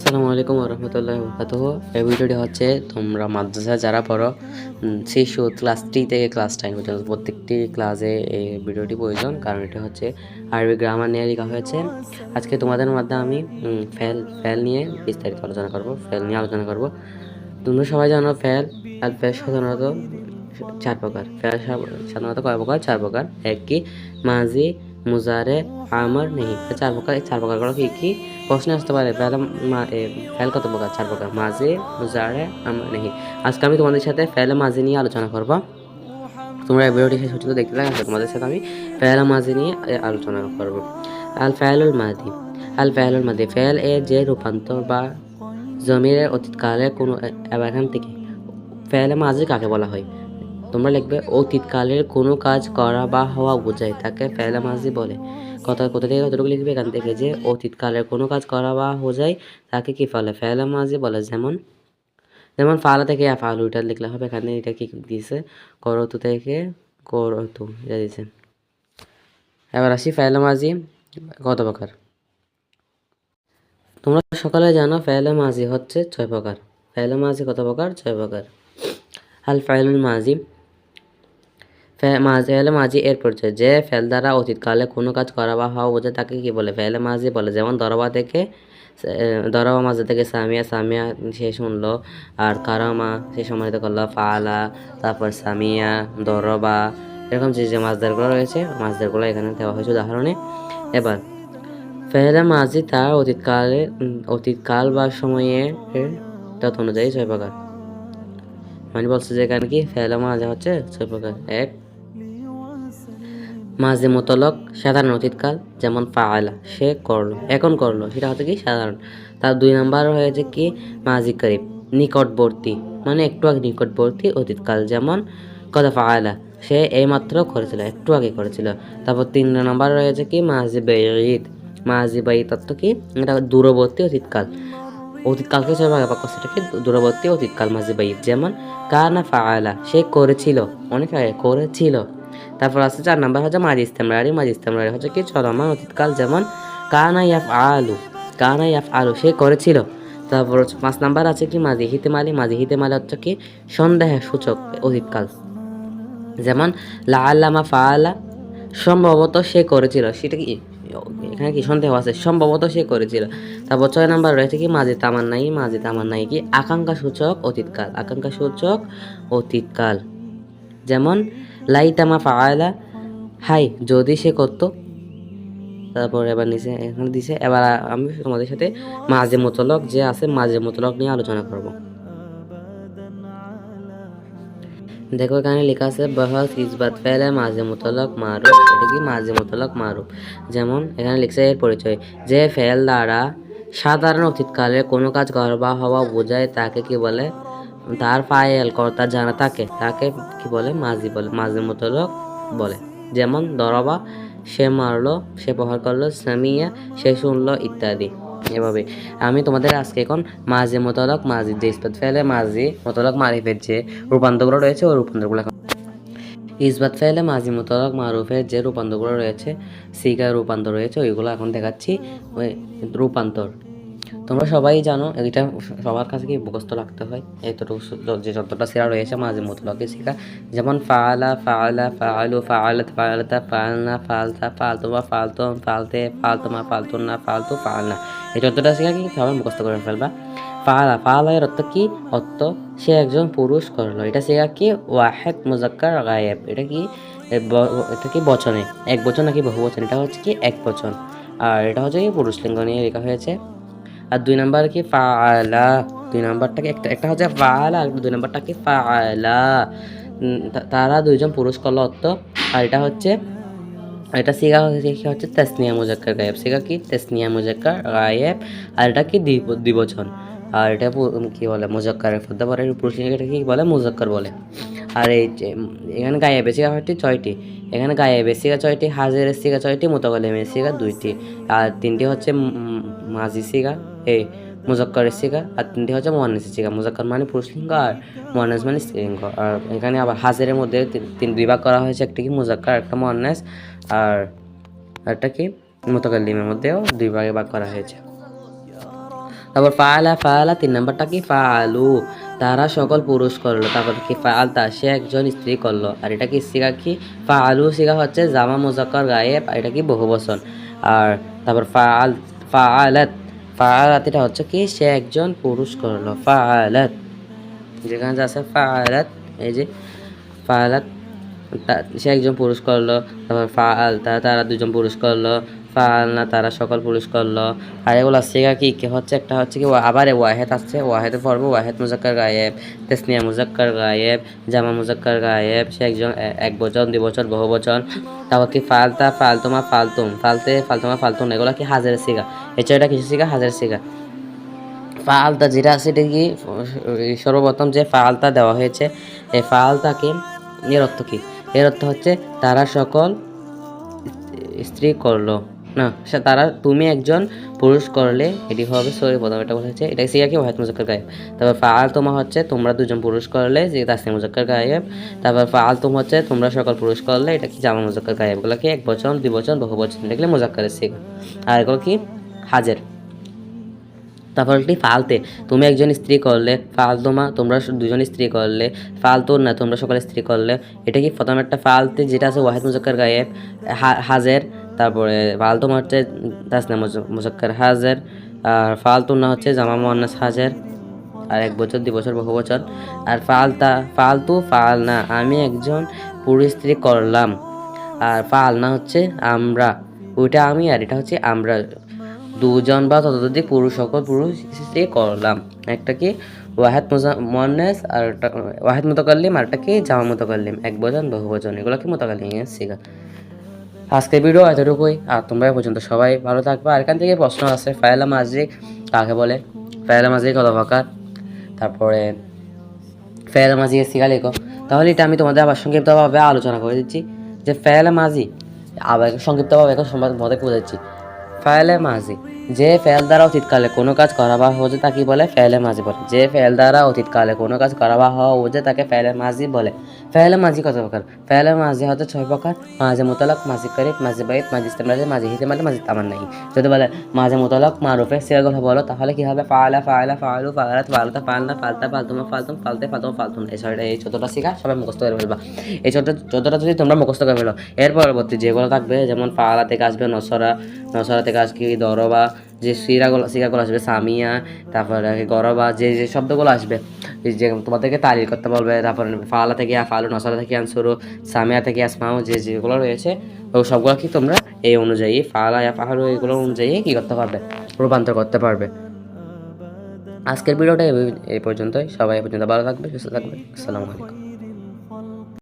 আসসালামু আলাইকুম রহমতুল্লাহ বরকাতুহ। এই ভিডিওটি হচ্ছে তোমরা মাদ্রাসায় যারা পড়ো শিশু ক্লাস 3 থেকে ক্লাস 10 পর্যন্ত প্রত্যেকটি ক্লাসে এই ভিডিওটি প্রয়োজন, কারণ এটা হচ্ছে আরবি গ্রামার নিয়ে লেখা হয়েছে। আজকে তোমাদের মধ্যে আমি ফেল নিয়ে বিস্তারিত আলোচনা করব। ফেল নিয়ে আলোচনা করব। তোমরা সবাই জানো ফেল আর ফেল সাধারণত 4 প্রকার। ফেল সাধারণত কয় প্রকার? 4 প্রকার। এক কি মাজি, মুজারে, আমর, নেহি। 4 প্রকার। এই 4 প্রকারগুলো কি কি? প্রশ্ন আসতে পারে ফেল কত প্রকার? 4 প্রকার: মাজি, মুজারে, আমর, নেহি। আজকে আমি তোমাদের সাথে ফেল মাজি নিয়ে আলোচনা করব। তোমরা এই ভিডিওটি শেষ পর্যন্ত দেখতে থাকো। তোমাদের সাথে আমি ফেল মাজি নিয়ে আলোচনা করব। আল ফাইলুল মাদি। আল ফাইলুল মাদি ফেল এর যে রূপান্তর বা জমিরের অতীতকালের কোনো এখান থেকে ফেল মাজি কাকে বলা হয়? তোমরা লিখবে অতীতকালের কোনো কাজ করা বা হওয়া বোঝায় তাকে ফেল মাজি বলে। কোথা থেকে কতটুকু লিখবে? এখান থেকে যে অতীতকালের কোনো কাজ করা বা বোঝায় তাকে কি বলে? ফেল মাজি বলে। যেমন ফালা থেকে আফআলু এটা লিখলে হবে। এখানে এটা কি দিয়েছে? করতু থেকে করতু এটা দিয়েছে। এবার আসি ফেল মাজি কত প্রকার। তোমরা সকালে জানো ফেল মাজি হচ্ছে 6 প্রকার। ফেল মাজি কত প্রকার? 6 প্রকার। আল ফাইলুল মাজি ফেল মাজি এর পরিচয়। যে ফেল দ্বারা অতীতকালে কোনো কাজ করা বা হওয়া বোঝায় তাকে কি বলে? ফেল মাজি বলে। যেমন দরবা মাঝে থেকে সামিয়া সে শুনলো, আর কারামা সে সম্মানিত করলো, ফালা, তারপর সামিয়া, দরবা, এরকম যে মাছদারগুলো রয়েছে মাছদারগুলো এখানে দেওয়া হয়েছে উদাহরণে। এবার ফেল মাজি তার অতীতকাল বা সময়ের তথ্য অনুযায়ী 6 প্রকার। মানে বলছে যে এখানে কি ফেল মাজি হচ্ছে 6 প্রকার। এক, মাঝে মুতলক সাধারণ অতীতকাল, যেমন ফাআলা সে করলো, এখন করলো, সেটা হচ্ছে কি সাধারণ। তার 2 নাম্বার হয়েছে কি মাজি করিব নিকটবর্তী, মানে একটু আগে নিকটবর্তী অতীতকাল, যেমন কদা ফাআলা সে এইমাত্র করেছিল, একটু আগে করেছিল। তারপর 3 নাম্বার রয়েছে কি মাজি বাইদ। মাজি বাইদ অর্থ কি? এটা দূরবর্তী অতীতকাল। অতীতকালকে 6 ভাগে ভাগ করছে, এটা কি দূরবর্তী অতীতকাল মাজি বাইদ। যেমন কানা ফাআলা সে করেছিল, অনেক আগে করেছিল। তারপর আছে 4 নাম্বার হচ্ছে মাজি ইস্তেমরারি হচ্ছে কি চলমান অতীতকাল, যেমন কানা ইয়াফআলু সে করেছিল। তারপর 5 নাম্বার আছে কি মাজি হিতেমালি হচ্ছে কি সন্দেহ সূচক অতীতকাল, যেমন লাআল্লামা ফাআলা সম্ভবত সে করেছিল, সেটা কি এখানে কি সন্দেহ আছে, সম্ভবত সে করেছিল। তারপর 6 নাম্বার রয়েছে কি মাজি তামান্নাই কি আকাঙ্ক্ষা সূচক অতীতকাল, যেমন লাইতামা ফাআলা হাই যদি সে করতো। তারপর এবার নিচে এখানে দিছে। এবার আমি তোমাদের সাথে মাঝে মুতলক যে আছে মাঝে মুতলক নিয়ে আলোচনা করব। দেখো এখানে লেখা আছে বহস ইসবাত ফেলে মাঝে মুতলক মারুফ। এটা কি মাঝে মুতলক মারুফ? যেমন এখানে লিখছে এর পরিচয়। যে ফেল দ্বারা সাধারণ অতীতকালে কোনো কাজ করা বা হওয়া বোঝায় তাকে কি বলে? তার ফাইল কর্তা জানা তাকে কি বলে? মাঝি বলে, মাঝে মুতলক বলে। যেমন দরবা সে মারলো, সে প্রহার করলো, সামিয়া সে শুনলো, ইত্যাদি। এভাবে আমি তোমাদের আজকে এখন মাঝে মুতলক মাঝি যে ইসবাত ফেলে মাঝি মুতলক মারিফের যে রূপান্তরগুলো রয়েছে ওই রূপান্তরগুলো ইসবাত ফেলে মাঝি মুতলক মারুফের যে রূপান্তরগুলো রয়েছে, সিগা রূপান্তর রয়েছে, ওইগুলো এখন দেখাচ্ছি। ওই রূপান্তর তোমরা সবাই জানো, এটা সবার কাছে কি মুখস্থ রাখতে হয়। এতটুকু যে যতটা সিরা রয়েছে মাঝে মুতলকে শিখা, যেমন ফাআলা ফাআলু ফাআলাতা ফাআলনা ফাআলতা ফাআলতুমা ফাআলতুম ফাআলতে ফাআলতুমা ফাআলতুন্না ফাআলতু ফাআলনা। এই যতটা শিখা কি সবাই মুখস্থ করে ফেলবা। ফাআলা এর অর্থ কি? অর্থ সে একজন পুরুষ করলো। এটা শেখা কি ওয়াহেদ মুজাক্কার গায়েব। এটা কি বচনে, এক বচন নাকি বহু বচন? এটা হচ্ছে কি এক বচন, আর এটা হচ্ছে কি পুরুষলিঙ্গ নিয়ে লেখা হয়েছে। আর 2 নাম্বার কি ফাআলা। 2 নাম্বারটাকে একটা হচ্ছে ফাআলা আর 2 নাম্বারটা কি ফাআলা। তারা দুইজন পুরুষ করলো অর্থ। আর এটা সিগা হচ্ছে তাসনিয়া মুজাক্কার গায়েব। সিগা কি তাসনিয়া মুজাক্কার গায়েব। আর এটা কি দ্বিবচন। আর এটা কি বলে? মুজাক্কারের ফদ্দা পরে পুরুষলিঙ্গ এটা কি বলে? মুজাক্কার বলে। আর এই এখানে গায়েবের সিগা হচ্ছে 6টি। এখানে গায়েবের সিগা 6টি, হাজিরের সিগা 6টি, মুতাকাল্লিমের সিগা 2টি, আর 3টি হচ্ছে মাজি সিগা মুজাক্কারের সিগা, আর 3টি হচ্ছে মুয়ান্নাসের সিগা। মুজাক্কার মানে পুরুষলিঙ্গ আর মুয়ান্নাস মানে স্ত্রীলিঙ্গ। আর এখানে আবার হাজিরের মধ্যে 2 ভাগ করা হয়েছে, একটা কি মুজাক্কার, একটা মুয়ান্নাস, আর একটা কি মুতাকাল্লিমের মধ্যেও 2 ভাগে ভাগ করা হয়েছে। তারপর ফাআলা ফাআলা 3 নাম্বারটা কি ফাআলু, তারা সকল পুরুষ করলো। তারপর কি ফাআলতা, সে একজন স্ত্রী করলো। আর এটা কি সিগা কি ফাআলু সিগা হচ্ছে জামা মুজাক্কার গায়েব, আর এটা কি বহুবচন। আর তারপর ফাআলাত ফাআলাত এটা হচ্ছে কি সে একজন পুরুষ করলো। ফাআলাত, যেখানে যে আছে ফাআলাত, এই যে ফাআলাত সে একজন পুরুষ করলো। তারপর ফাআল তারা দুজন পুরুষ করলো। ফাআল না তারা সকল পুরুষ করলো। আর এগুলো সিগা কি হচ্ছে, একটা হচ্ছে কি আবার ওয়াহেদ আসছে, ওয়াহেদে পড়বো ওয়াহেদ মুজাক্কার গায়েব, তাসনিয়া মুজাক্কার গায়েব, জামা মুজাক্কার গায়েব, সে একজন এক বচন, দুই বচন, বহু বচন। তারপর কি ফালতা ফালতুমা ফালতুম, ফালতুমা ফালতুম, এগুলো কি হাজারের সিগা। এছাড়া কিছু সিগা হাজারের সিগা। ফালতা যেটা আছে এটা কি সর্বপ্রথম যে ফালতা দেওয়া হয়েছে, এই ফালতাকে এর অর্থ কি? এর অর্থ হচ্ছে তারা সকল স্ত্রী করলো না, তারা তুমি একজন পুরুষ করলে, এটি হবে সরি প্রথম এটা বলা হচ্ছে, এটা সিগা কি ওয়াহিদ মুজাক্কার গায়েব। তারপর ফাআল তোমা হচ্ছে তোমরা দুজন পুরুষ করলে, যে তাসনিয়া মুজাক্কার গায়েব। তারপর ফাআল তুম হচ্ছে তোমরা সকল পুরুষ করলে, এটা কি জামা মুজাক্কার গায়েব। এগুলো কি এক বচন, দুই বচন, বহু বচন, দেখলে মুজাক্কারের সিগা। আর এগুলো কি হাজের। তারপর একটি ফালতে, তুমি একজন স্ত্রী করলে, ফালতুমা তোমরা দুজন স্ত্রী করলে, ফালতুন না তোমরা সকলে স্ত্রী করলে। এটা কি প্রথম একটা ফালতে যেটা আছে ওয়াহিদ মুজাক্কার গায়েব হাজের। তারপরে ফালতুমা হচ্ছে তাসনিয়া মুজাক্কার হাজের। আর ফালতুন না হচ্ছে জামা মুয়ান্নাস হাজের, আর এক বছর দুই বছর বহু বছর। আর ফালতু ফাল না আমি একজন পুরুষ স্ত্রী করলাম। আর ফাল না হচ্ছে আমরা, ওইটা আমি, আর এটা হচ্ছে আমরা দুজন বা ততোধিক পুরুষ সকল পুরুষ স্ত্রী করলাম। একটা কি ওয়াহেদ মুয়ান্নাস, আর একটা ওয়াহেদ মুতাকাল্লিম, আর একটা কি জামা মুতাকাল্লিম, এক বচন বহু বচন, এগুলো কি মুতাকাল্লিম সিগা। আজকের ভিডিও এতটুকুই। আর তোমরা পর্যন্ত সবাই ভালো থাকবে। আর এখান থেকে প্রশ্ন আছে ফাইলা মাজি কাকে বলে, ফাইলা মাজি কত প্রকার, তারপরে ফাইলা মাজি সিগা লেখো। তাহলে এটা আমি তোমাদের আবার সংক্ষিপ্তভাবে আলোচনা করে দিচ্ছি যে ফাইলা মাজি আবার সংক্ষিপ্তভাবে এখন তোমাদের বোঝাচ্ছি। ফাইলে মাজি, যে ফেল দ্বারা অতীতকালে কোনো কাজ করা বা হচ্ছে তাকে বলে ফেলে মাজি বলে। যে ফেল দ্বারা অতীতকালে কোনো কাজ করা বা হচ্ছে তাকে ফেলে মাজি বলে। ফেলে মাজি কত প্রকার? ফেলে মাজি হচ্ছে 6 প্রকার: মাঝে মুতালাক, মাঝে করিব, মাঝে বাইত, মাঝে ইস্তেমরাজ, মাঝে হিতেমালে, মাঝে তামান্নাই। যদি বলে মাঝে মুতালাক মারুফে সিগাগুলো বলো, তাহলে কি হবে? ফাআলা ফাআলা ফাআলু ফাআলাত ফাআলাতা ফাআলনা ফালতা ফালতুমা ফালতুম ফালতে ফালতুমা ফালতুন। এই 14টা সিগা সবাই মুখস্থ করে ফেলবা। এই 14টা যদি তোমরা মুখস্থ করে ফেলো, এর পরবর্তী যেগুলো থাকবে, যেমন ফাআলা থেকে আসবে নসরা, নসরা থেকে আসবে দরবা, যে সিগাগুলো আসবে সামিয়া, তারপরে গরবা, যে শব্দগুলো আসবে যে তোমাদেরকে তালিল করতে বলবে। তারপরে ফাআলা থেকে আফআলু, নসরা থেকে আনসুরু, সামিয়া থেকে আসমাউ, যেগুলো রয়েছে ওই সবগুলো কি তোমরা এই অনুযায়ী ফাআলা আফআলু এগুলো অনুযায়ী কি করতে পারবে? রূপান্তর করতে পারবে। আজকের ভিডিওটা এই পর্যন্তই। সবাই পর্যন্ত ভালো থাকবে, সুস্থ থাকবে। আসসালামু আলাইকুম।